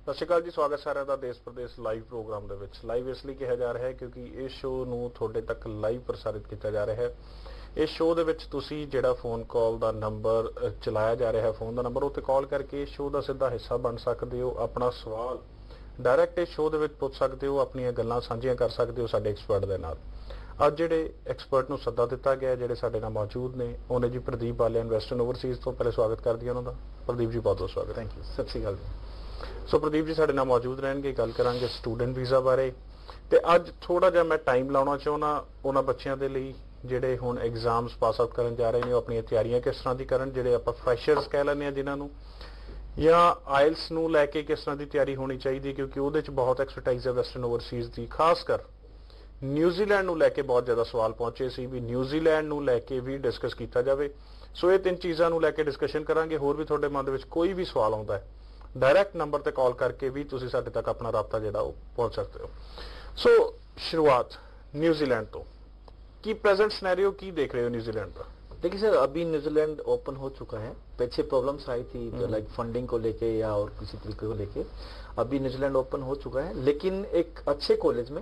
ਸਤਿ ਸ਼੍ਰੀ ਅਕਾਲ ਜੀ। ਸਵਾਗਤ ਸਾਰਿਆਂ ਦਾ ਦੇਸ਼ ਪ੍ਰਦੇਸ਼ ਲਾਈਵ ਪ੍ਰੋਗਰਾਮ ਦੇ ਵਿੱਚ। ਲਾਈਵ ਇਸ ਲਈ ਕਿਹਾ ਜਾ ਰਿਹਾ ਹੈ ਕਿਉਂਕਿ ਇਸ ਸ਼ੋਅ ਨੂੰ ਤੁਹਾਡੇ ਤੱਕ ਲਾਈਵ ਪ੍ਰਸਾਰਿਤ ਕੀਤਾ ਜਾ ਰਿਹਾ ਹੈ। ਇਸ ਸ਼ੋਅ ਦੇ ਵਿੱਚ ਤੁਸੀਂ ਜਿਹੜਾ ਫੋਨ ਕਾਲ ਦਾ ਨੰਬਰ ਚਲਾਇਆ ਜਾ ਰਿਹਾ ਹੈ, ਫੋਨ ਦਾ ਨੰਬਰ, ਉੱਤੇ ਕਾਲ ਕਰਕੇ ਇਸ ਸ਼ੋਅ ਦਾ ਸਿੱਧਾ ਹਿੱਸਾ ਬਣ ਸਕਦੇ ਹੋ। ਆਪਣਾ ਸਵਾਲ ਡਾਇਰੈਕਟ ਇਸ ਸ਼ੋਅ ਦੇ ਵਿੱਚ ਪੁੱਛ ਸਕਦੇ ਹੋ, ਆਪਣੀਆਂ ਗੱਲਾਂ ਸਾਂਝੀਆਂ ਕਰ ਸਕਦੇ ਹੋ ਸਾਡੇ ਐਕਸਪਰਟ ਦੇ ਨਾਲ। ਅੱਜ ਜਿਹੜੇ ਐਕਸਪਰਟ ਨੂੰ ਸੱਦਾ ਦਿੱਤਾ ਗਿਆ, ਜਿਹੜੇ ਸਾਡੇ ਨਾਲ ਮੌਜੂਦ ਨੇ, ਉਹਨੇ ਜੀ ਪ੍ਰਦੀਪ ਵਾਲਿਆ ਵੈਸਟਰਨ ਓਵਰਸੀਜ਼ ਤੋਂ। ਪਹਿਲੇ ਸਵਾਗਤ ਕਰਦੀ ਹਾਂ ਉਹਨਾਂ ਦਾ। ਪ੍ਰਦੀਪ ਜੀ ਬਹੁਤ ਬਹੁਤ ਸਵਾਗਤ। Thank you. ਸਤਿ ਸ਼੍ਰੀ ਅਕਾਲ। ਸੋ ਪ੍ਰਦੀਪ ਜੀ ਸਾਡੇ ਨਾਲ ਮੌਜੂਦ ਰਹਿਣਗੇ, ਗੱਲ ਕਰਾਂਗੇ ਸਟੂਡੈਂਟ ਵੀਜ਼ਾ ਬਾਰੇ। ਤੇ ਅੱਜ ਥੋੜਾ ਜਿਹਾ ਮੈਂ ਟਾਈਮ ਲਾਉਣਾ ਚਾਹੁੰਦਾ ਉਹਨਾਂ ਬੱਚਿਆਂ ਦੇ ਲਈ ਜਿਹੜੇ ਹੁਣ ਐਗਜ਼ਾਮਸ ਪਾਸ ਆਊਟ ਕਰਨ ਜਾ ਰਹੇ ਨੇ, ਉਹ ਆਪਣੀਆਂ ਤਿਆਰੀਆਂ ਕਿਸ ਤਰ੍ਹਾਂ ਦੀ ਕਰਨ, ਜਿਹੜੇ ਆਪਾਂ ਫਰੈਸ਼ਰਸ ਕਹਿ ਲੈਂਦੇ ਆ ਜਿਨ੍ਹਾਂ ਨੂੰ, ਜਾਂ ਆਇਲਸ ਨੂੰ ਲੈ ਕੇ ਕਿਸ ਤਰ੍ਹਾਂ ਦੀ ਤਿਆਰੀ ਹੋਣੀ ਚਾਹੀਦੀ, ਕਿਉਂਕਿ ਉਹਦੇ 'ਚ ਬਹੁਤ ਐਕਸਪਰਟਾਈਜ਼ ਹੈ ਵੈਸਟਰਨ ਓਵਰਸੀਜ਼ ਦੀ। ਖਾਸ ਕਰ ਨਿਊਜ਼ੀਲੈਂਡ ਨੂੰ ਲੈ ਕੇ ਬਹੁਤ ਜ਼ਿਆਦਾ ਸਵਾਲ ਪਹੁੰਚੇ ਸੀ ਵੀ ਨਿਊਜ਼ੀਲੈਂਡ ਨੂੰ ਲੈ ਕੇ ਵੀ ਡਿਸਕਸ ਕੀਤਾ ਜਾਵੇ। ਸੋ ਇਹ ਤਿੰਨ ਚੀਜ਼ਾਂ ਨੂੰ ਲੈ ਕੇ ਡਿਸਕਸ਼ਨ ਕਰਾਂਗੇ। ਹੋਰ ਵੀ ਤੁਹਾਡੇ ਮਨ ਦੇ ਵਿੱਚ ਕੋਈ ਵੀ ਸਵਾਲ ਆਉਂਦਾ ਹੈ, ਡਾਇਰੈਕਟ ਨੰਬਰ ਤੇ ਕਾਲ ਕਰਕੇ ਵੀ ਤੁਸੀਂ ਸਾਡੇ ਤੱਕ ਆਪਣਾ ਰਾਬਤਾ ਜਿਹੜਾ ਉਹ ਪਹੁੰਚ ਸਕਦੇ ਹੋ। ਸੋ ਸ਼ੁਰੂਆਤ न्यूजीलैंड तो की प्रेजेंट सिनेरियो की देख रहे हो न्यूजीलैंड का? देखिए सर, अभी न्यूजीलैंड ओपन हो चुका है। पीछे प्रॉब्लम्स आई थी जो लाइक फंडिंग को लेके या और किसी तरीके को लेके। अभी न्यूजीलैंड ओपन हो चुका है, लेकिन एक अच्छे कॉलेज में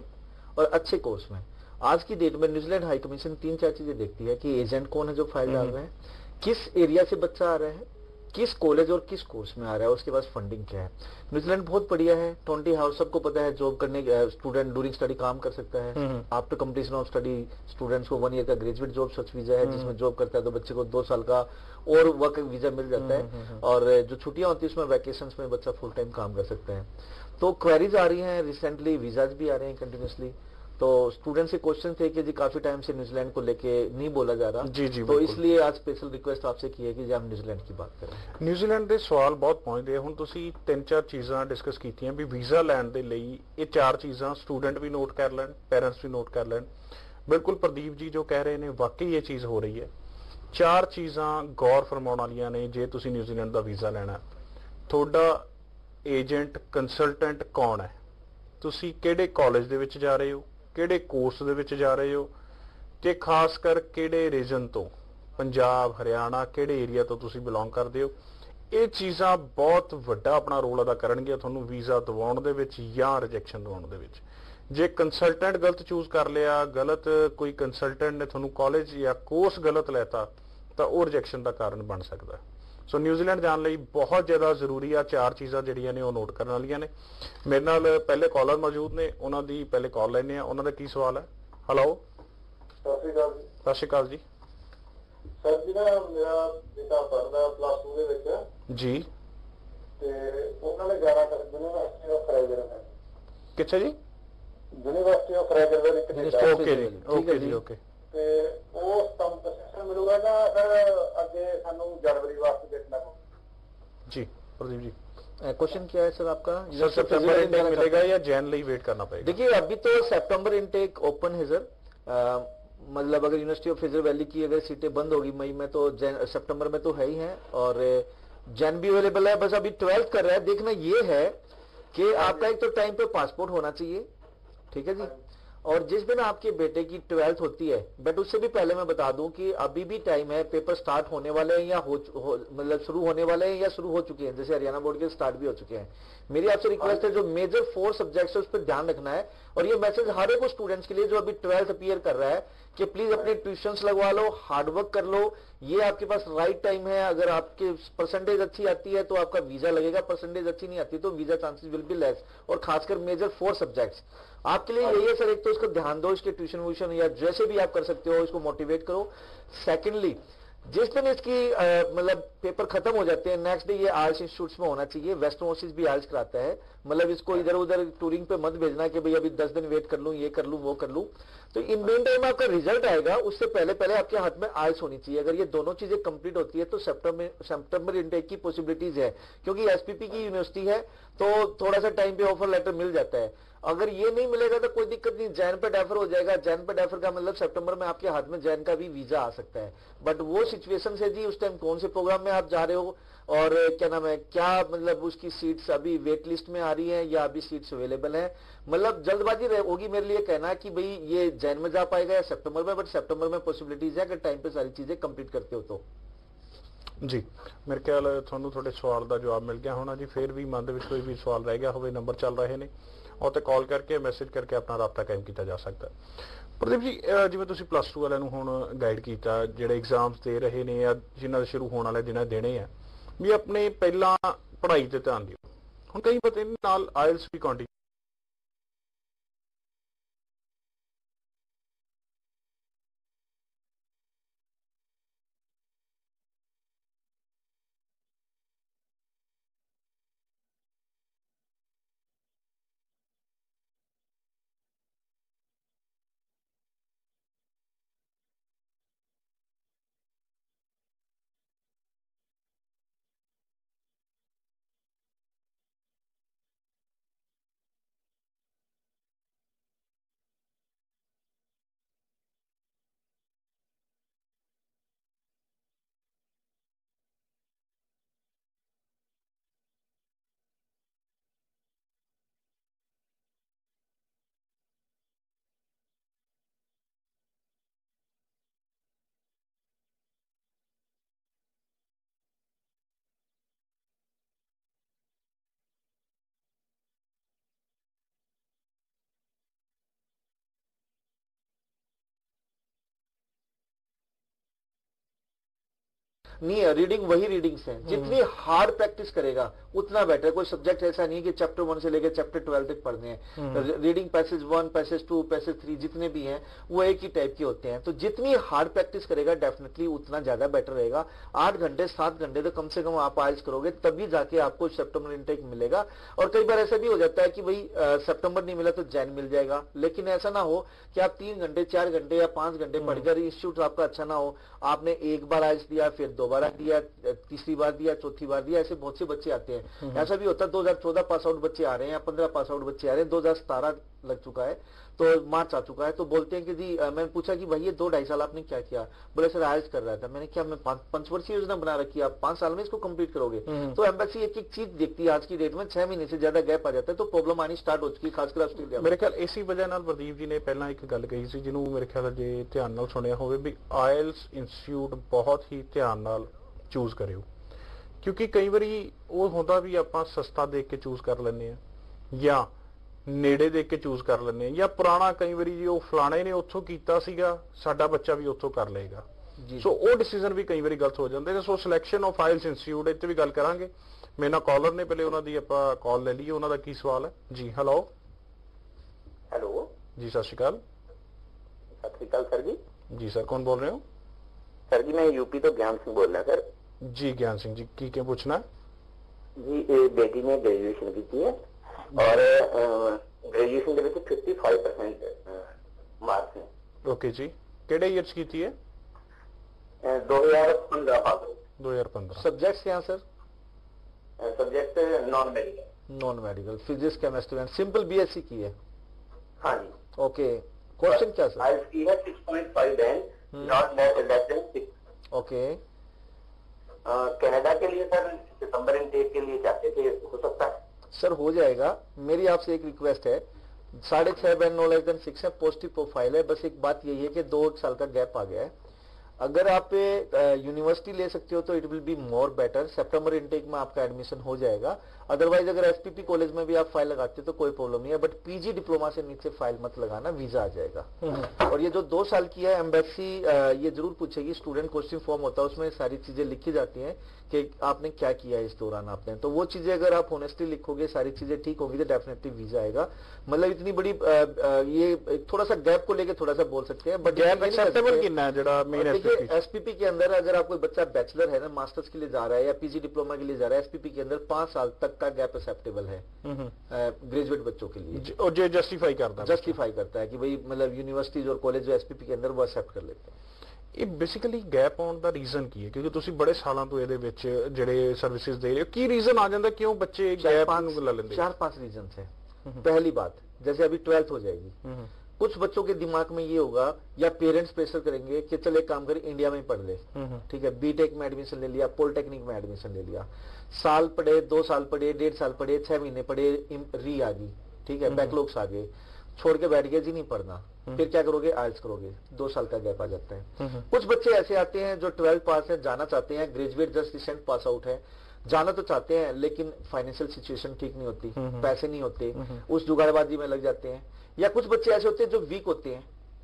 और अच्छे कोर्स में। आज की डेट में न्यूजीलैंड हाई कमीशन 3-4 चीजें देखती है कि एजेंट कौन है जो फाइल डाल रहा है, किस एरिया से बच्चा आ रहा है, किस कॉलेज और किस कोर्स में आ रहा है, उसके पास फंडिंग क्या है। न्यूजीलैंड बहुत बढ़िया है। 20 हाउस सबको पता है, जॉब करने स्टूडेंट ड्यूरिंग स्टडी काम कर सकता है। After completion of study students को 1 ईयर का ग्रेजुएट जॉब सर्च वीजा है, जिसमें जॉब करता है तो बच्चे को 2 साल का और वर्क वीजा मिल जाता है। और जो छुट्टियां होती है उसमें वैकेशन में बच्चा फुल टाइम काम कर सकता है। तो क्वेरीज आ रही है, रिसेंटली वीजाज भी आ रहे हैं कंटिन्यूसली। तो स्टूडेंट से क्वेश्चन थे कि जी काफी टाइम से न्यूजीलैंड को लेके नहीं बोला जा रहा जी तो इसलिए आज स्पेशल रिक्वेस्ट आपसे की है कि हम न्यूजीलैंड की बात करें। न्यूजीलैंड ਦੇ ਸਵਾਲ ਬਹੁਤ ਪਹੁੰਚਦੇ ਹੁਣ। ਤੁਸੀਂ 3-4 ਚੀਜ਼ਾਂ ਡਿਸਕਸ ਕੀਤੀਆਂ ਵੀ ਵੀਜ਼ਾ ਲੈਣ ਦੇ ਲਈ ਇਹ 4 ਚੀਜ਼ਾਂ ਸਟੂਡੈਂਟ ਵੀ ਨੋਟ ਕਰ ਲੈਣ, ਪੈਰੈਂਟਸ ਵੀ ਨੋਟ ਕਰ ਲੈਣ। ਬਿਲਕੁਲ ਪ੍ਰਦੀਪ ਜੀ ਜੋ ਕਹਿ ਰਹੇ ਨੇ ਵਾਕਈ ਇਹ ਚੀਜ਼ ਹੋ ਰਹੀ ਹੈ। 4 ਚੀਜ਼ਾਂ ਗੌਰ ਫਰਮਾਉਣ ਵਾਲੀਆਂ ਨੇ ਜੇ ਤੁਸੀਂ ਨਿਊਜ਼ੀਲੈਂਡ ਦਾ ਵੀਜ਼ਾ ਲੈਣਾ। ਤੁਹਾਡਾ ਏਜੰਟ ਕੰਸਲਟੈਂਟ ਕੌਣ ਹੈ, ਤੁਸੀਂ ਕਿਹੜੇ ਕਾਲਜ ਦੇ ਵਿੱਚ ਜਾ ਰਹੇ ਹੋ, ਕਿਹੜੇ ਕੋਰਸ ਦੇ ਵਿੱਚ ਜਾ ਰਹੇ ਹੋ, ਤੇ ਖਾਸ ਕਰ ਕਿਹੜੇ ਰੀਜਨ ਤੋਂ, ਪੰਜਾਬ, ਹਰਿਆਣਾ, ਕਿਹੜੇ ਏਰੀਆ ਤੋਂ ਤੁਸੀਂ ਬਿਲੋਂਗ ਕਰਦੇ ਹੋ। ਇਹ ਚੀਜ਼ਾਂ ਬਹੁਤ ਵੱਡਾ ਆਪਣਾ ਰੋਲ ਅਦਾ ਕਰਨਗੀਆਂ ਤੁਹਾਨੂੰ ਵੀਜ਼ਾ ਦਿਵਾਉਣ ਦੇ ਵਿੱਚ ਜਾਂ ਰਿਜੈਕਸ਼ਨ ਦਿਵਾਉਣ ਦੇ ਵਿੱਚ। ਜੇ ਕੰਸਲਟੈਂਟ ਗਲਤ ਚੂਜ਼ ਕਰ ਲਿਆ, ਗਲਤ ਕੋਈ ਕੰਸਲਟੈਂਟ ਨੇ ਤੁਹਾਨੂੰ ਕਾਲਜ ਜਾਂ ਕੋਰਸ ਗਲਤ ਲੈਤਾ, ਤਾਂ ਉਹ ਰਿਜੈਕਸ਼ਨ ਦਾ ਕਾਰਨ ਬਣ ਸਕਦਾ। ਸੋ ਨਿਊਜ਼ੀਲੈਂਡ ਜਾਣ ਲਈ ਬਹੁਤ ਜ਼ਿਆਦਾ ਜ਼ਰੂਰੀ ਆ 4 ਚੀਜ਼ਾਂ ਜਿਹੜੀਆਂ ਨੇ ਉਹ ਨੋਟ ਕਰਨ ਵਾਲੀਆਂ ਨੇ। ਮੇਰੇ ਨਾਲ ਪਹਿਲੇ ਕਾਲਰ ਮੌਜੂਦ ਨੇ, ਉਹਨਾਂ ਦੀ ਪਹਿਲੇ ਕਾਲ ਲੈਣੇ ਆ। ਉਹਨਾਂ ਦਾ ਕੀ ਸਵਾਲ ਹੈ? ਹੈਲੋ, ਸਤਿ ਸ਼੍ਰੀ ਅਕਾਲ ਜੀ। ਸਤਿ ਸ਼੍ਰੀ ਅਕਾਲ ਜੀ। ਸਰ ਜੀ ਨਾ ਮੇਰਾ ਬੇਟਾ ਪੜ੍ਹਦਾ +2 ਦੇ ਵਿੱਚ ਜੀ, ਤੇ ਉਹਨਾਂ ਨੇ ਜਾਣਾ ਕਰ ਯੂਨੀਵਰਸਿਟੀ ਆਫ ਫਰੈਜ਼ਰ ਹੈ। ਕਿੱਥੇ ਜੀ? ਯੂਨੀਵਰਸਿਟੀ ਆਫ ਫਰੈਜ਼ਰ ਦੇ ਵਿੱਚ ਓਕੇ ਜੀ, ਓਕੇ ਜੀ, ਓਕੇ। ਤੇ ਉਹ ਸਟੈਂਪਰ ਮਿਲੂਗਾ ਨਾ ਸਰ, ਅੱਗੇ ਸਾਨੂੰ ਜਨਵਰੀ ਵਾਸਤੇ ਦੇਖਣਾ ਪਊ जी। प्रदीप जी क्वेश्चन क्या है सर आपका? सर सितंबर इंटेक मिलेगा या जैन ਲਈ वेट करना पड़ेगा? देखिए अभी तो सितंबर इंटेक ओपन है सर। मतलब अगर यूनिवर्सिटी ऑफ फ्रेजर वैली की अगर सीटें बंद होगी मई में तो सितंबर में तो है ही है, और जैन भी अवेलेबल है। बस अभी 12th कर रहा है। देखना ये है कि आपका एक तो टाइम पे पासपोर्ट होना चाहिए, ठीक है जी। और जिस दिन आपके बेटे की 12th होती है, बट उससे भी पहले मैं बता दूं कि अभी भी टाइम है। पेपर स्टार्ट होने वाले हैं या मतलब शुरू होने वाले हैं या शुरू हो चुके हैं, जैसे हरियाणा बोर्ड के स्टार्ट भी हो चुके हैं। मेरी आपसे रिक्वेस्ट है जो मेजर 4 सब्जेक्ट्स है उस पर ध्यान रखना है। और ये मैसेज हर एक स्टूडेंट्स के लिए जो अभी 12th अपीयर कर रहा है कि प्लीज अपने ट्यूशंस लगवा लो, हार्डवर्क कर लो। ये आपके पास राइट टाइम है। अगर आपके परसेंटेज अच्छी आती है तो आपका वीजा लगेगा, परसेंटेज अच्छी नहीं आती तो visa chances will be less. और खासकर मेजर 4 सब्जेक्ट्स आपके लिए यही है सर। एक तो इसको ध्यान दो, इसके ट्यूशन व्यूशन या जैसे भी आप कर सकते हो इसको मोटिवेट करो। सेकेंडली, जिस दिन इसकी मतलब पेपर खत्म हो जाते हैं नेक्स्ट डे ये आइल्स इंस्टीट्यूट्स में होना चाहिए। वेस्टर्न ओवरसीज भी आइल्स कराता है। मतलब इसको इधर उधर टूरिंग पे मत भेजना कि भाई अभी 10 दिन वेट कर लूं, ये कर लूं, वो कर लूं। तो इन मेन टाइम आपका रिजल्ट आएगा, उससे पहले पहले आपके हाथ में आइल्स होनी चाहिए। अगर ये दोनों चीजें कंप्लीट होती है तो सितंबर इंटेक की पॉसिबिलिटीज है, क्योंकि एसपीपी की यूनिवर्सिटी है तो थोड़ा सा टाइम पे ऑफर लेटर मिल जाता है। अगर ये नहीं मिलेगा तो कोई दिक्कत नहीं, जैन पे डेफर हो जाएगा। जैन पे डेफर का मतलब सितंबर में आपके हाथ में जैन का भी वीजा आ सकता है। बट वो सिचुएशन है जी, उस टाइम कौन से प्रोग्राम में आप जा रहे हो और क्या नाम है, क्या मतलब उसकी सीट्स अभी वेट लिस्ट में आ रही है या अभी सीट्स अवेलेबल है। मतलब जल्दबाजी होगी मेरे लिए कहना कि भाई ये जैन में जा पाएगा या सितंबर में। बट सितंबर में पॉसिबिलिटीज है अगर टाइम पे सारी चीजें कंप्लीट करते हो तो। ਜੀ ਮੇਰੇ ਖਿਆਲ ਤੁਹਾਨੂੰ ਤੁਹਾਡੇ ਸਵਾਲ ਦਾ ਜਵਾਬ ਮਿਲ ਗਿਆ ਹੋਣਾ ਜੀ। ਫਿਰ ਵੀ ਮਨ ਦੇ ਵਿੱਚ ਕੋਈ ਵੀ ਸਵਾਲ ਰਹਿ ਗਿਆ ਹੋਵੇ, ਨੰਬਰ ਚੱਲ ਰਹੇ ਨੇ, ਉਹ ਤੇ ਕਾਲ ਕਰਕੇ ਮੈਸੇਜ ਕਰਕੇ ਆਪਣਾ ਰਾਬਤਾ ਕਾਇਮ ਕੀਤਾ ਜਾ ਸਕਦਾ। ਪ੍ਰਦੀਪ ਜੀ, ਜਿਵੇਂ ਤੁਸੀਂ ਪਲੱਸ 2 ਵਾਲਿਆਂ ਨੂੰ ਹੁਣ ਗਾਈਡ ਕੀਤਾ, ਜਿਹੜੇ ਐਗਜ਼ਾਮਸ ਦੇ ਰਹੇ ਨੇ ਜਾਂ ਜਿਨ੍ਹਾਂ ਦੇ ਸ਼ੁਰੂ ਹੋਣ ਵਾਲੇ ਜਿਨ੍ਹਾਂ ਦੇਣੇ ਆ, ਵੀ ਆਪਣੇ ਪਹਿਲਾਂ ਪੜ੍ਹਾਈ ਤੇ ਧਿਆਨ ਦਿਓ। ਹੁਣ ਕਈ ਬੱਚੇ ਨਾਲ ਆਇਲਸ ਵੀ ਕੰਟੀਨਿਊ नहीं है, रीडिंग वही रीडिंग्स हैं। जितनी हार्ड प्रैक्टिस करेगा उतना बेटर। कोई सब्जेक्ट ऐसा नहीं है कि चैप्टर 1 से लेकर चैप्टर 12 तक पढ़ने हैं। रीडिंग पैसेज 1, पैसेज 2, पैसेज 3 जितने भी हैं वो एक ही टाइप के होते हैं। तो जितनी हार्ड प्रैक्टिस करेगा डेफिनेटली उतना ज्यादा बेटर रहेगा। 8 घंटे 7 घंटे तो कम से कम आप आइल्स करोगे, तभी जाके आपको सितंबर इनटेक मिलेगा। और कई बार ऐसा भी हो जाता है कि भाई सितंबर नहीं मिला तो जैन मिल जाएगा, लेकिन ऐसा ना हो कि आप 3 घंटे 4 घंटे या 5 घंटे पढ़कर इंस्टीट्यूट आपका अच्छा ना हो, आपने एक बार आइल्स दिया, फिर 2 बार दिया, तीसरी बार दिया, चौथी बार दिया, ऐसे बहुत से बच्चे आते हैं। ऐसा भी होता है 2014 पास आउट बच्चे आ रहे हैं या 15 पास आउट बच्चे आ रहे हैं, 2017 लग चुका है तो मार्च आ चुका है, तो बोलते हैं कि जी मैंने पूछा कि भाई ये 2-2.5 साल आपने क्या किया? बोले सर आइल्स कर रहा था। मैंने क्या, मैं 5 वर्षीय योजना बना रखी है, आप 5 साल में इसको कंप्लीट करोगे? तो एम्बेसी एक एक चीज देखती है। आज की डेट में 6 महीने से ज्यादा गैप आ जाता है तो प्रॉब्लम आनी स्टार्ट हो चुकी है, खासकर ऑस्ट्रेलिया में। ਮੇਰੇ ਖਿਆਲ ਇਸੀ ਵਜ੍ਹਾ ਨਾਲ ਪ੍ਰਦੀਪ ਜੀ ਨੇ ਪਹਿਲਾਂ ਇੱਕ ਗੱਲ ਕਹੀ ਸੀ, ਜਿਹਨੂੰ ਮੇਰੇ ਖਿਆਲ ਜੇ ਧਿਆਨ ਨਾਲ ਸੁਣਿਆ ਹੋਵੇ, ਵੀ ਆਇਲਸ ਇੰਸਟੀਚਿਊਟ ਬਹੁਤ ਹੀ ਧਿਆਨ ਨਾਲ ਚੂਜ਼ ਕਰਿਓ। ਕਿਉਂਕਿ ਕਈ ਵਾਰੀ ਉਹ ਹੁੰਦਾ ਵੀ ਆਪਾਂ ਸਸਤਾ ਦੇਖ ਕੇ ਚੂਜ਼ ਕਰ ਲੈਂਦੇ ਆ ਜਾਂ ਨੇੜੇ ਦੇਖ ਕੇ ਚੂਜ਼ ਕਰ ਲੈਂਦੇ ਆ, ਜਾਂ ਪੁਰਾਣਾ ਕਈ ਵਾਰੀ ਜੀ ਉਹ ਫਲਾਣੇ ਨੇ ਉੱਥੋਂ ਕੀਤਾ ਸੀਗਾ, ਸਾਡਾ ਬੱਚਾ ਵੀ ਉੱਥੋਂ ਕਰ ਲਏਗਾ। ਸੋ ਉਹ ਡਿਸੀਜਨ ਵੀ ਕਈ ਵਾਰੀ ਗਲਤ ਹੋ ਜਾਂਦੇ ਨੇ। ਸੋ ਸਿਲੈਕਸ਼ਨ ਆਫ ਆਇਲਸ ਇੰਸਟੀਚਿਊਟ ਇੱਥੇ ਵੀ ਗੱਲ ਕਰਾਂਗੇ। ਮੇਰੇ ਨਾਲ ਕਾਲਰ ਨੇ, ਪਹਿਲੇ ਉਹਨਾਂ ਦੀ ਆਪਾਂ ਕਾਲ ਲੈ ਲਈਏ, ਉਹਨਾਂ ਦਾ ਕੀ ਸਵਾਲ ਹੈ ਜੀ। ਹੈਲੋ ਹੈਲੋ ਜੀ, ਸਤਿ ਸ਼੍ਰੀ ਅਕਾਲ। ਸਤਿ ਸ਼੍ਰੀ ਅਕਾਲ ਸਰ ਜੀ। ਜੀ ਸਰ, ਕੌਣ ਬੋਲ ਰਹੇ ਹੋ? ਸਰ ਜੀ मैं यूपी तो ज्ञान सिंह बोल रहा सर जी ज्ञान सिंह जी, की क्या पूछना है? जी बेटी ने ग्रेजुएशन की है और ग्रेजुएशन के 55% मार्क्स हैं। ओके जी, केड़े ईयर की थी है? 2015 पास। 2015। सब्जेक्ट्स क्या sir? Subject non medical. Non medical, physics chemistry and simple BSc की है। हाँ जी। ओके, क्वेश्चन क्या सर? आइल्स की है 6.5 band, not less than 6। Okay, Canada के लिए सर सितंबर इनटेक के लिए चाहते थे, हो सकता है? सर हो जाएगा। मेरी आपसे एक रिक्वेस्ट है, 6.5 बैंड नो लेस देन 6 है, पॉजिटिव प्रोफाइल है। बस एक बात यही है कि 2 साल का गैप आ गया है। अगर आप यूनिवर्सिटी ले सकते हो तो it will be more better. September intake में आपका एडमिशन हो जाएगा। अदरवाइज अगर एसपीपी कॉलेज में भी आप फाइल लगाते हो तो कोई प्रॉब्लम नहीं है, बट पीजी डिप्लोमा से नीचे फाइल मत लगाना, वीजा आ जाएगा। और ये जो 2 साल की है एम्बेसी ये जरूर पूछेगी, स्टूडेंट क्वेश्चन फॉर्म होता है उसमें सारी चीजें लिखी जाती हैं कि आपने क्या किया इस दौरान आपने, तो वो चीजें अगर आप ऑनेस्टली लिखोगे, सारी चीजें ठीक होंगी तो डेफिनेटली वीजा आएगा। मतलब इतनी बड़ी ये थोड़ा सा गैप को लेके थोड़ा सा बोल सकते हैं, बट गैप एक्सेप्टेबल कितना है जड़ा मेन एसपीपी के अंदर अगर आप कोई बच्चा बैचलर है ना, मास्टर्स के लिए जा रहा है या पीजी डिप्लोमा के लिए जा रहा है, एसपीपी के अंदर 5 साल तक का गैप एक्सेप्टेबल है ग्रेजुएट बच्चों के लिए। और जो जस्टिफाई करता है कि भाई मतलब यूनिवर्सिटीज और कॉलेज जो एसपीपी के अंदर वो एक्सेप्ट कर लेते हैं। ਇਹ ਬੇਸਿਕਲੀ ਗੈਪ ਆਉਣ ਦਾ ਰੀਜ਼ਨ ਕੀ ਹੈ? ਕਿਉਂਕਿ ਤੁਸੀਂ ਬੜੇ ਸਾਲਾਂ ਤੋਂ ਇਹਦੇ ਵਿੱਚ ਜਿਹੜੇ ਸਰਵਿਸਿਜ਼ ਦੇ ਰਹੇ ਹੋ, ਕੀ ਰੀਜ਼ਨ ਆ ਜਾਂਦਾ ਕਿਉਂ ਬੱਚੇ ਗੈਪ ਨੂੰ ਲੈ ਲੈਂਦੇ? 4-5 रीजन है। पहली बात, जैसे अभी 12th हो जाएगी, कुछ बच्चों के दिमाग में ये होगा या पेरेंट्स प्रेशर करेंगे कि चल एक काम कर इंडिया में ही पढ़ ले, ठीक है, बीटेक में एडमिशन ले लिया, पॉलिटेक्निक में एडमिशन ले लिया, साल पढ़े, 2 साल पढ़े, 1.5 साल पढ़े, 6 महीने पढ़े, री आ गई, ठीक है, बैकलॉग्स आ गए, छोड़ के बैठ गए जी नहीं पढ़ना, फिर क्या करोगे, आइल्स करोगे, 2 साल का गैप आ जाता है। कुछ बच्चे ऐसे आते हैं जो 12 पास है, जाना चाहते हैं, graduate just recent pass out है, जाना तो चाहते हैं लेकिन फाइनेंशियल सिचुएशन ठीक नहीं होती, पैसे नहीं होते, उस जुगाड़बाजी में लग जाते हैं। या कुछ बच्चे ऐसे होते हैं जो वीक होते हैं,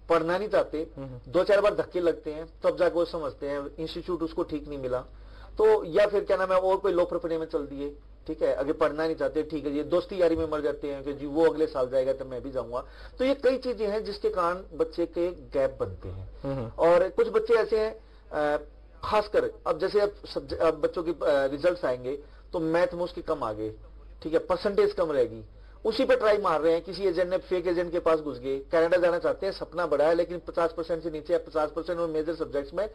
पढ़ना नहीं चाहते, 2-4 बार धक्के लगते हैं, तब जाकर वो समझते हैं इंस्टीट्यूट उसको ठीक नहीं मिला, तो या फिर क्या नाम है और कोई लो प्रोफेशन में चल दिए, ठीक है, आगे पढ़ना नहीं चाहते, ठीक है, ये दोस्ती यारी में मर जाते हैं कि जी वो अगले साल जाएगा तो मैं भी जाऊंगा। तो ये कई चीजें हैं जिसके कारण बच्चे के गैप बनते हैं। और कुछ बच्चे ऐसे हैं, खासकर अब जैसे अब बच्चों के रिजल्ट्स आएंगे तो मैथ में उसकी कम आ गए, ठीक है, परसेंटेज कम रहेगी, उसी पे ट्राई मार रहे हैं, किसी एजेंट ने फेक एजेंट के पास घुस गए, कनाडा जाना चाहते हैं, सपना बड़ा है लेकिन 50% से नीचे, 50% और मेजर सब्जेक्ट्स में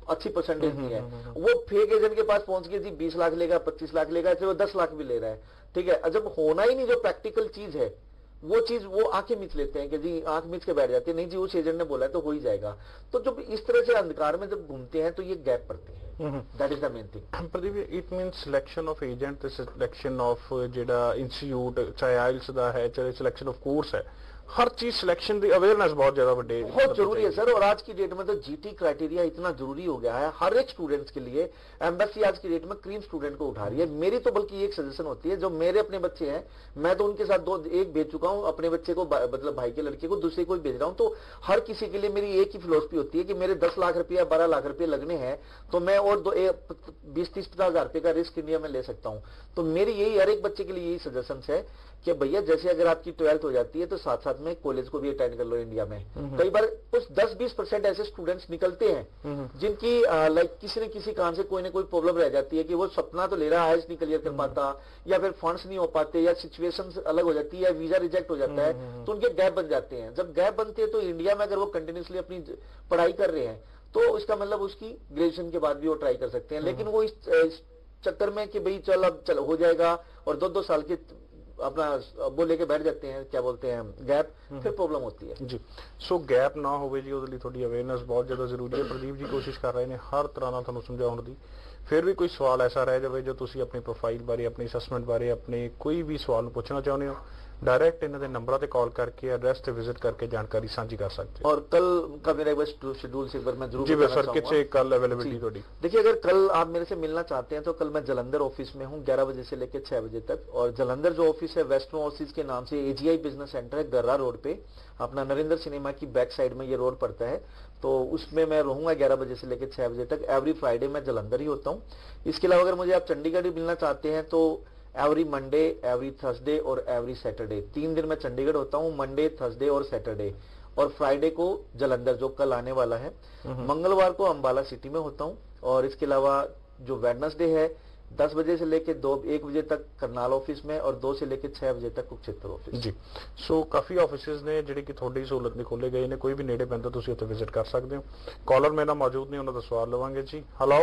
अच्छी परसेंटेज नहीं है, वो फेक एजेंट के पास पहुंच गए जी 20 लाख लेगा, 25 लाख लेगा, वो 10 लाख भी ले रहा है, ठीक है। जब होना ही नहीं जो प्रैक्टिकल चीज है वो चीज वो आंखें मीच लेते हैं कि जी आंख मीच के बैठ जाती है, नहीं जी उस एजेंट ने बोला है तो हो ही जाएगा। तो जब इस तरह से अंधकार में जब घूमते हैं तो ये गैप पड़ते हैं, that is the main thing. Pradeep, it means selection of agent ते सिलेक्शन ऑफ ਜਿਹੜਾ इंस्टीट्यूट चाहे आइल्स ਦਾ है चाहे सिलेक्शन ऑफ कोर्स है, हर चीज सिलेक्शन की अवेयरनेस बहुत ज्यादा बड़े बहुत जरूरी है सर। और आज की डेट में तो जीटी क्राइटेरिया इतना जरूरी हो गया है हर एक स्टूडेंट्स के लिए। एम्बेसी आज की डेट में क्रीम स्टूडेंट को उठा रही है। मेरी तो बल्कि एक सजेशन होती है, जो मेरे अपने बच्चे हैं मैं तो उनके साथ एक भेज चुका हूं अपने बच्चे को, मतलब भाई के लड़के को, दूसरे को भेज रहा हूं। तो हर किसी के लिए मेरी एक ही फिलोसफी होती है कि मेरे 10 लाख रुपया 12 लाख रुपए लगने हैं तो मैं और 20-30-50 हजार रुपए का रिस्क इंडिया में ले सकता हूं। तो मेरी यही हर एक बच्चे के लिए यही सजेशन है कि भैया जैसे अगर आपकी 12th हो जाती है तो साथ साथ में कॉलेज को भी अटेंड कर लो इंडिया में। कई बार कुछ 10-20% ऐसे स्टूडेंट्स निकलते हैं जिनकी लाइक किसी न किसी कारण से कोई ना कोई प्रॉब्लम रह जाती है कि वो सपना तो ले रहा है, नहीं क्लियर कर पाता, या फिर फंड्स नहीं हो पाते, या सिचुएशन अलग हो जाती है, या वीजा रिजेक्ट हो जाता है, तो उनके गैप बन जाते हैं। जब गैप बनते हैं तो इंडिया में अगर वो कंटिन्यूसली अपनी पढ़ाई कर रहे हैं तो इसका मतलब उसकी ग्रेजुएशन के बाद भी वो ट्राई कर सकते हैं। लेकिन वो इस चक्कर में कि भाई चल हो जाएगा और 2-2 साल के अपना वो लेके बैठ जाते हैं, क्या बोलते हैं, गैप, फिर प्रॉब्लम होती है जी। सो गैप ना होवे जी, ਉਹਦੇ ਲਈ ਤੁਹਾਡੀ ਅਵੇਅਰਨੈਸ ਬਹੁਤ ਜ਼ਿਆਦਾ ਜ਼ਰੂਰੀ ਹੈ। ਪ੍ਰਦੀਪ ਜੀ ਕੋਸ਼ਿਸ਼ ਕਰ ਰਹੇ ਨੇ ਹਰ ਤਰ੍ਹਾਂ ਨਾਲ ਤੁਹਾਨੂੰ ਸਮਝਾਉਣ ਦੀ। ਫਿਰ ਵੀ ਕੋਈ ਸਵਾਲ ਐਸਾ ਰਹਿ ਜਾਵੇ ਜੋ ਤੁਸੀਂ ਆਪਣੀ ਪ੍ਰੋਫਾਈਲ ਬਾਰੇ, ਆਪਣੀ ਅਸੈਸਮੈਂਟ ਬਾਰੇ, ਆਪਣੇ ਕੋਈ ਵੀ ਸਵਾਲ ਨੂੰ ਪੁੱਛਣਾ ਚਾਹੁੰਦੇ ਹੋ, डायरेक्ट इन्होंने नंबर पे कॉल करके एड्रेस पे विजिट करके जानकारी साझी कर सकते हैं। और कल का मेरा शेड्यूल से मैं जरूर जी सर, कितने कल अवेलेबिलिटी थोड़ी? देखिए अगर कल आप मेरे से मिलना चाहते हैं तो कल मैं जलंधर ऑफिस में हूँ 11 बजे से लेकर 6 बजे तक। और जलंधर जो ऑफिस है वेस्टर्न ओवरसीज के नाम से AGI बिजनेस सेंटर है, गर्रा रोड पे, अपना नरेंद्र सिनेमा की बैक साइड में ये रोड पड़ता है। तो उसमें मैं रहूंगा 11 बजे से लेकर 6 बजे तक। एवरी फ्राइडे मैं जलंधर ही होता हूँ। इसके अलावा अगर मुझे आप चंडीगढ़ भी मिलना चाहते हैं तो एवरी मंडे, एवरी थर्सडे और एवरी सैटरडे, 3 दिन मैं चंडीगढ़ होता हूँ, मंडे, थर्सडे और सैटरडे। और फ्राइडे को जलंधर जो कल आने वाला है, मंगलवार को अंबाला सिटी में होता हूँ। और इसके अलावा जो वेडनेसडे है 10 बजे से लेकर 1 बजे तक करनाल ऑफिस में, और 2 से लेकर 6 बजे तक कुरुक्षेत्र ऑफिस जी। सो काफी ऑफिसेस ने ਜਿਹੜੇ ਕਿ ਤੁਹਾਡੀ ਸਹੂਲਤ ਲਈ ਖੋਲੇ ਗਏ ਨੇ, ਕੋਈ ਵੀ ਨੇੜੇ ਪੈਂਦਾ ਤੁਸੀਂ ਉੱਥੇ ਵਿਜ਼ਿਟ ਕਰ ਸਕਦੇ ਹੋ। ਕਾਲਰ ਮੇਰੇ ਨਾਲ ਮੌਜੂਦ ਨੇ, ਉਹਨਾਂ ਦਾ ਸਵਾਲ ਲਵਾਂਗੇ ਜੀ। ਹੈਲੋ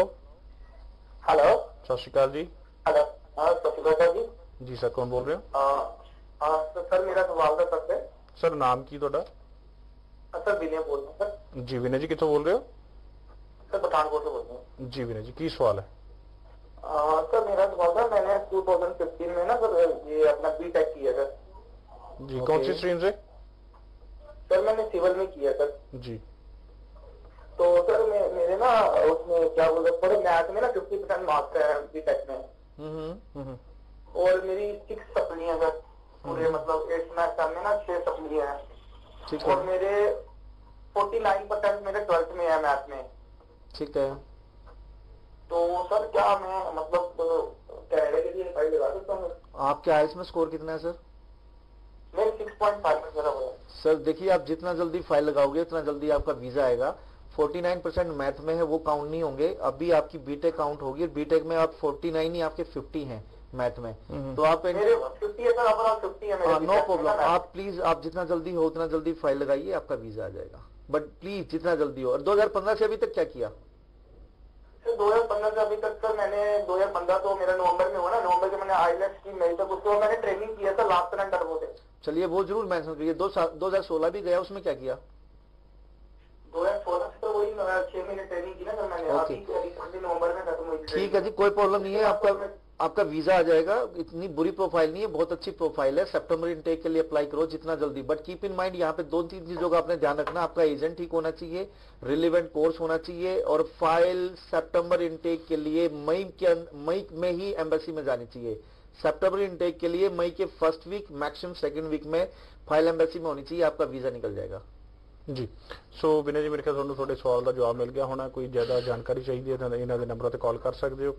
ਸਤਿ ਸ਼੍ਰੀ ਅਕਾਲ ਜੀ। हेलो, हाँ सत श्रीकाल जी। जी सर, कौन बोल रहे हो? तो सर मेरा सवाल था सबसे। सर नाम की ਤੁਹਾਡਾ? सर विनय बोल रहा हूँ सर। जी विनय जी, कितों बोल रहे हो? सर पठानकोट से बोल रहा हूँ। जी विनय जी, की सवाल है? सर मेरा सवाल था, मैंने 2015 में ना सर ये अपना B.Tech किया था। जी कौन सी स्ट्रीम से? सर मैंने सिविल में किया सर जी। तो सर मेरे ना उसमें क्या बोल रहे, थोड़े मैथ में ना 50% मार्क्स है B.Tech में। और मेरी 6 सप्ली है सर पूरे, मतलब 8 मैथ में ना 6 सप्ली है। और मेरे 49% मेरे 12th में है मैथ में। ठीक है। तो सर क्या मैं मतलब कैनेडा के लिए फाइल लगा सकता हूँ? आपके आइल्स में स्कोर कितना है सर? मेरे 6.5 में सर हुआ। सर देखिए, आप जितना जल्दी फाइल लगाओगे उतना जल्दी आपका वीजा आएगा। 49% मैथ में है, वो काउंट नहीं होंगे। अभी आपकी B.Tech काउंट होगी। B.Tech में आप 49 ही, आपके 50 हैं मैथ में। तो आप मेरे 50 है सर, अपना 50 है मेरे। No problem. आप प्लीज आप जितना जल्दी हो उतना जल्दी फाइल लगाइए, आपका वीजा आ जाएगा। बट प्लीज जितना जल्दी हो। और 2015 से अभी तक क्या किया? 2015 से अभी तक सर मैंने 2015 तो मेरा नवंबर में हुआ ना, नवंबर के मैंने आईलेट्स की मई तक, उसके बाद मैंने ट्रेनिंग किया था लास्ट टर्न टर्बो से। चलिए वो जरूर मेंशन करिए। 2016 भी गया, उसमें क्या किया? 2016 से तो वही 6 महीने ट्रेनिंग की ना सर मैंने। अभी नवंबर में खत्म हुई। ठीक है जी, कोई प्रॉब्लम नहीं है। आपका आपका वीजा आ जाएगा। इतनी बुरी प्रोफाइल नहीं है, बहुत अच्छी प्रोफाइल है। सितंबर इनटेक के लिए अप्लाई करो जितना जल्दी। बट कीप इन माइंड यहाँ पे 2-3 चीजों का आपने ध्यान रखना। आपका एजेंट ठीक होना चाहिए, रिलेवेंट कोर्स होना चाहिए, और फाइल सितंबर इनटेक के लिए मई में ही एम्बेसी में जानी चाहिए। सितंबर इनटेक के लिए मई के first week maximum second week में फाइल एम्बेसी में होनी चाहिए, आपका वीजा निकल जाएगा। जी। सो विनय जी, मेरे ख्याल ਤੁਹਾਨੂੰ ਤੁਹਾਡੇ ਸਵਾਲ ਦਾ ਜਵਾਬ ਮਿਲ ਗਿਆ ਹੋਣਾ। ਕੋਈ ਜ਼ਿਆਦਾ ਜਾਣਕਾਰੀ ਚਾਹੀਦੀ ਹੈ ਤਾਂ ਇਹਨਾਂ ਦੇ ਨੰਬਰਾਂ ਤੇ ਕਾਲ ਕਰ ਸਕਦੇ ਹੋ।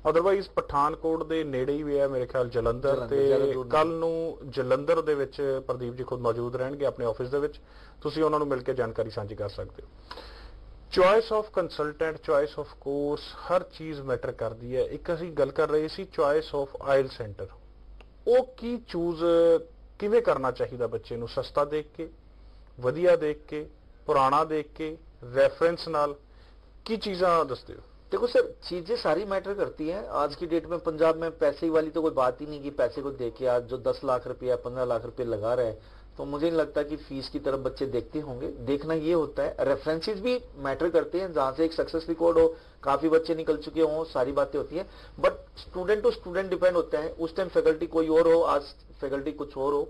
ਅਦਰਵਾਈਜ਼ ਪਠਾਨਕੋਟ ਦੇ ਨੇੜੇ ਹੀ ਵੀ ਹੈ ਮੇਰੇ ਖਿਆਲ ਜਲੰਧਰ, ਤੇ ਕੱਲ ਨੂੰ ਜਲੰਧਰ ਦੇ ਵਿੱਚ ਪ੍ਰਦੀਪ ਜੀ ਖੁਦ ਮੌਜੂਦ ਰਹਿਣਗੇ ਆਪਣੇ ਆਫਿਸ ਦੇ ਵਿੱਚ, ਤੁਸੀਂ ਉਹਨਾਂ ਨੂੰ ਮਿਲ ਕੇ ਜਾਣਕਾਰੀ ਸਾਂਝੀ ਕਰ ਸਕਦੇ ਹੋ। Choice of consultant, choice of course, ਹਰ ਚੀਜ਼ ਮੈਟਰ ਕਰਦੀ ਹੈ। ਇੱਕ ਅਸੀਂ ਗੱਲ ਕਰ ਰਹੇ ਸੀ ਚੁਆਇਸ ਆਫ ਆਇਲ ਸੈਂਟਰ, ਉਹ ਕੀ ਚੂਜ਼ ਕਿਵੇਂ ਕਰਨਾ ਚਾਹੀਦਾ ਬੱਚੇ ਨੂੰ? ਸਸਤਾ ਦੇਖ ਕੇ, ਵਧੀਆ ਦੇख के, पुराना देख के, रेफरेंस नाल, की चीज़ां दसते हो? देखो सर, चीजें सारी मैटर करती हैं। आज की डेट में पंजाब में पैसे वाली तो कोई बात ही नहीं कि पैसे को देख के आज जो 10 लाख रुपया 15 लाख रुपए लगा रहा है, तो मुझे नहीं लगता कि फीस की तरफ बच्चे देखते होंगे। देखना ये होता है, रेफरेंसेस भी मैटर करते हैं, जहां से एक सक्सेस रिकॉर्ड हो, काफी बच्चे निकल चुके हों, सारी बातें होती हैं। But student to student depend होता है। उस टाइम फैकल्टी कोई और हो, आज फैकल्टी कुछ और हो,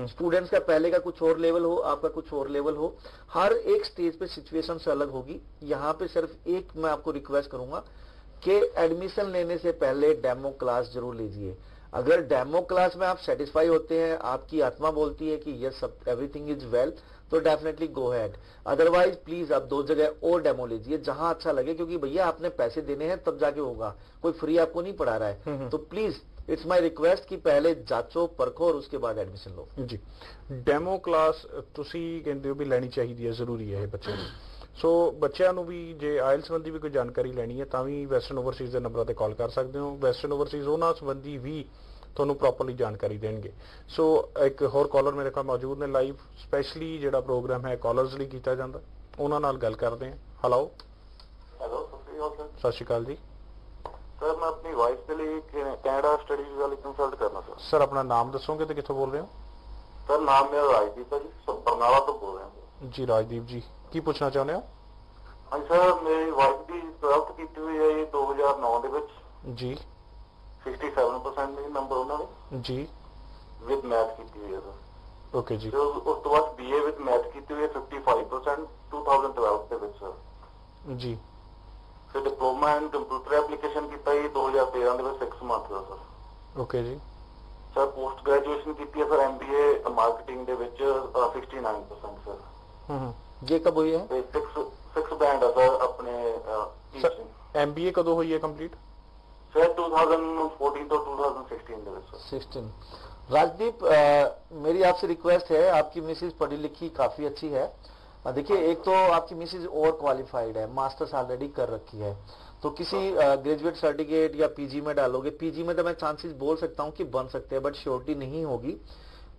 स्टूडेंट्स का पहले का कुछ और लेवल हो, आपका कुछ और लेवल हो। हर एक स्टेज पे सिचुएशन से अलग होगी। यहाँ पे सिर्फ एक मैं आपको रिक्वेस्ट करूंगा कि एडमिशन लेने से पहले डेमो क्लास जरूर लीजिए। अगर डेमो क्लास में आप सेटिस्फाई होते हैं, आपकी आत्मा बोलती है कि यस एवरीथिंग इज वेल, तो definitely go had. Otherwise please आप 2 जगह और डेमो लीजिए जहां अच्छा लगे, क्योंकि भैया आपने पैसे देने हैं तब जाके होगा, कोई फ्री आपको नहीं पढ़ा रहा है। तो प्लीज इट्स माय रिक्वेस्ट कि पहले जांचो परखो और उसके बाद एडमिशन लो। जी। डेमो क्लास ਤੁਸੀਂ ਕਹਿੰਦੇ ਹੋ ਵੀ ਲੈਣੀ ਚਾਹੀਦੀ ਹੈ, ਜ਼ਰੂਰੀ ਹੈ ਇਹ ਬੱਚੇ ਨੂੰ। ਸੋ ਬੱਚਿਆਂ ਨੂੰ ਵੀ ਜੇ ਆਇਲ ਸੰਬੰਧੀ ਵੀ ਕੋਈ ਜਾਣਕਾਰੀ ਲੈਣੀ ਹੈ ਤਾਂ ਵੀ ਵੈਸਟਰਨ ਓਵਰਸੀਜ਼ ਦੇ ਨੰਬਰਾਂ ਤੇ ਕਾਲ ਕਰ ਸਕਦੇ ਹੋ। ਵੈਸਟਰਨ ਓਵਰਸੀਜ਼ ਉਹਨਾਂ ਸੰਬੰਧੀ ਵੀ ਤੁਹਾਨੂੰ ਪ੍ਰੋਪਰਲੀ ਜਾਣਕਾਰੀ ਦੇਣਗੇ। ਸੋ ਇੱਕ ਹੋਰ ਕਾਲਰ ਮੇਰੇ ਕੋਲ ਮੌਜੂਦ ਨੇ ਲਾਈਵ, ਸਪੈਸ਼ਲੀ ਜਿਹੜਾ ਪ੍ਰੋਗਰਾਮ ਹੈ ਕਾਲਰਸ ਲਈ ਕੀਤਾ ਜਾਂਦਾ, ਉਹਨਾਂ ਨਾਲ ਗੱਲ ਕਰਦੇ ਹਾਂ। ਹੈਲੋ ਸਤਿ ਸ਼੍ਰੀ ਅਕਾਲ ਜੀ सर। मैं अपनी वाइफ के लिए कनाडा स्टडी वीजा लिए कंसल्ट करना सर। सर अपना नाम दसोगे तो कितों बोल रहे हो? सर नाम मेरा राजदीप है जी, सब बरनाला तो बोल रहे हैं जी। राजदीप जी की पूछना चाहते हो? हाँ सर, मेरी वाइफ की 12th की हुई है ये 2009 ਦੇ ਵਿੱਚ जी। 67% मेरे नंबर उन्होंने जी विद मैथ की हुई है सर। ओके जी। जो उस तो बाद बीए विद मैथ की हुई है 55% 2012 ਦੇ ਵਿੱਚ सर जी। फिर डिप्लोमा इन कंप्यूटर एप्लीकेशन किया ही 2013 ਦੇ ਵਿੱਚ 6 ਮੰਥ ਦਾ ਸਰ। ओके जी। ਸਰ ਪੋਸਟ ਗ੍ਰੈਜੂਏਸ਼ਨ ਕੀਤੀ ਹੈ ਸਰ MBA ਮਾਰਕੀਟਿੰਗ ਦੇ ਵਿੱਚ 69% ਸਰ। ये कब हुई है? ਤੇ 6 ਬੈਂਡ ਹੈ ਸਰ ਆਪਣੇ सर MBA कदों हुई है कंप्लीट? सर 2014 तो 2016 ਦੇ ਵਿੱਚ 16। राजदीप, मेरी आपसे रिक्वेस्ट है, आपकी मिसेज पढ़ी लिखी काफी अच्छी है। देखिए, एक तो आपकी मिसेज और क्वालिफाइड है, मास्टर्स ऑलरेडी कर रखी है, तो किसी ग्रेजुएट सर्टिफिकेट या पीजी में डालोगे। पीजी में तो मैं चांसेस बोल सकता हूँ कि बन सकते हैं, बट श्योरिटी नहीं होगी।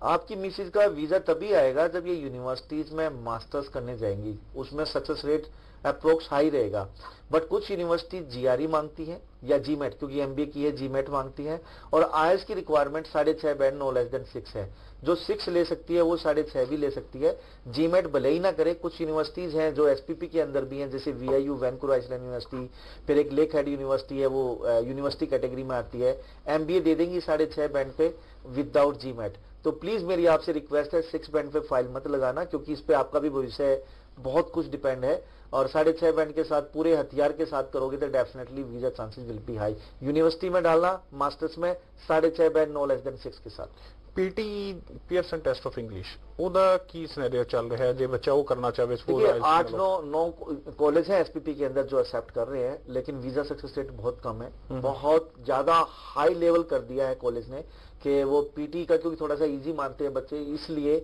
आपकी मिसेज का वीजा तभी आएगा जब ये यूनिवर्सिटीज में मास्टर्स करने जाएंगी, उसमें सक्सेस रेट अप्रोक्स हाई रहेगा। बट कुछ यूनिवर्सिटी जीआरई मांगती है या जीमेट, क्योंकि एमबीए की है जीमेट मांगती है, और आईएलटीएस की requirement 6.5 band no less than 6 है। जो 6 ले सकती है वो 6.5 भी ले सकती है। जीमेट भले ही ना करे, कुछ यूनिवर्सिटीज हैं जो एसपीपी के अंदर भी हैं, जैसे वीआईयू वैंकूवर आइसलैंड यूनिवर्सिटी, फिर एक लेक हेड यूनिवर्सिटी है, वो यूनिवर्सिटी कैटेगरी में आती है। एमबीए दे देंगी 6.5 बैंड पे विदाउट जीमेट। तो प्लीज मेरी आपसे रिक्वेस्ट है 6 बैंड पे फाइल मत लगाना, क्योंकि इस पे आपका भी भविष्य बहुत कुछ डिपेंड है। और 6.5 बैंड के साथ पूरे हथियार के साथ करोगे तो definitely visa chances will be high. University में डालना मास्टर्स में 6.5 बैंड नो लेस देन 6 के साथ। PT Pearson test of English ਉਹਦਾ ਕੀ सिनेरियो चल रहा है, जो बच्चा वो करना चाहे? 8-9 कॉलेज है एसपीपी के अंदर जो एक्सेप्ट कर रहे हैं, लेकिन वीजा सक्सेस रेट बहुत कम है। बहुत ज्यादा हाई लेवल कर दिया है कॉलेज ने कि वो पीटी का, क्योंकि थोड़ा सा इजी मानते हैं बच्चे, इसलिए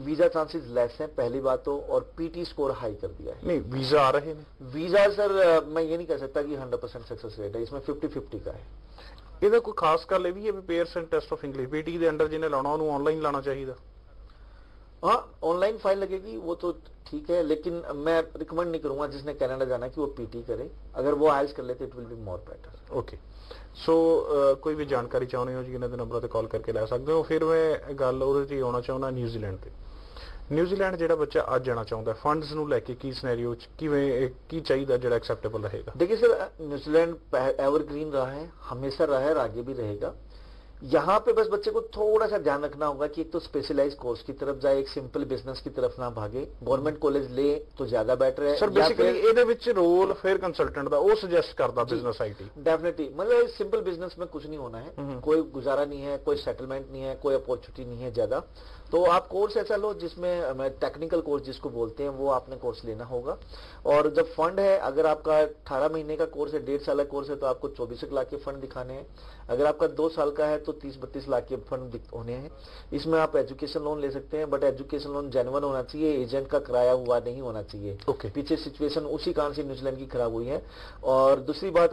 वीजा चांसेस लेस हैं पहली बात तो, और पीटी स्कोर हाई कर दिया है। नहीं वीजा आ रहे हैं? वीजा सर मैं ये नहीं कह सकता कि 100% सक्सेस रेट है, इसमें 50-50 का है। ਇਹਦਾ ਕੋਈ ਖਾਸ ਗੱਲ ਇਹ ਵੀ ਹੈ ਵੀ ਪਿयर्सन टेस्ट ऑफ इंग्लिश पीटी ਦੇ ਅੰਡਰ ਜਿਹਨੇ ਲਾਉਣਾ ਉਹਨੂੰ ਆਨਲਾਈਨ ਲਾਣਾ ਚਾਹੀਦਾ? हाँ, ऑनलाइन फाइल लगेगी वो तो ठीक है, लेकिन मैं रिकमेंड नहीं करूंगा जिसने कनाडा जाना कि वो पीटी करे। अगर वो आइल्स कर लेते it will be more better. Okay. So कोई भी जानकारी ਚਾਹੁੰਦੇ ਹੋ ਜੀ ਇਹਨਾਂ ਦੇ ਨੰਬਰਾਂ ਤੇ ਕਾਲ ਕਰਕੇ ਲੈ ਸਕਦੇ ਹੋ। ਫਿਰ ਮੈਂ ਗੱਲ ਉਹਦੇ ਤੇ ਆਉਣਾ ਚਾਹੁੰਦਾ ਨਿਊਜ਼ੀਲੈਂਡ ਤੇ। ਨਿਊਜ਼ੀਲੈਂਡ ਜਿਹੜਾ ਬੱਚਾ ਅੱਜ ਜਾਣਾ ਚਾਹੁੰਦਾ ਫੰਡਸ ਨੂੰ ਲੈ ਕੇ ਕੀ ਸਿਨੈਰੀਓ ਚ ਕਿਵੇਂ ਕੀ ਚਾਹੀਦਾ ਜਿਹੜਾ ਐਕਸੈप्टेबल रहेगा? देखिए सर, न्यूजीलैंड एवरग्रीन रहा है, हमेशा रहा है और आगे भी रहेगा। यहाँ पे बस बच्चे को थोड़ा सा ध्यान रखना होगा कि एक तो स्पेशलाइज कोर्स की तरफ जाए, एक सिंपल बिजनेस की तरफ ना भागे। गवर्नमेंट कॉलेज ले तो ज्यादा बेटर है। ਸਰ ਬੇਸਿਕਲੀ ਇਹਦੇ ਵਿੱਚ ਰੋਲ ਫਿਰ ਕੰਸਲਟੈਂਟ ਦਾ ਉਹ ਸੁਜੈਸਟ ਕਰਦਾ ਬਿਜ਼ਨਸ ਆਈਟੀ। डेफिनेटली, मतलब सिंपल बिजनेस में कुछ नहीं होना है, कोई गुजारा नहीं है, कोई सेटलमेंट नहीं है, कोई अपॉर्चुनिटी नहीं है ज्यादा। तो आप कोर्स ऐसा लो जिसमें टेक्निकल कोर्स जिसको बोलते हैं वो आपने कोर्स लेना होगा। और जब फंड है, अगर आपका 18 महीने का कोर्स है, 1.5 साल का कोर्स है, तो आपको 24 लाख के फंड दिखाने हैं। अगर आपका 2 साल का है तो 30-32 लाख के फंड होने हैं। इसमें आप एजुकेशन लोन ले सकते हैं, बट एजुकेशन लोन जेन्युइन होना चाहिए, एजेंट का कराया हुआ नहीं होना चाहिए। ओके। पीछे सिचुएशन उसी कारण से न्यूजीलैंड की खराब हुई है। और दूसरी बात,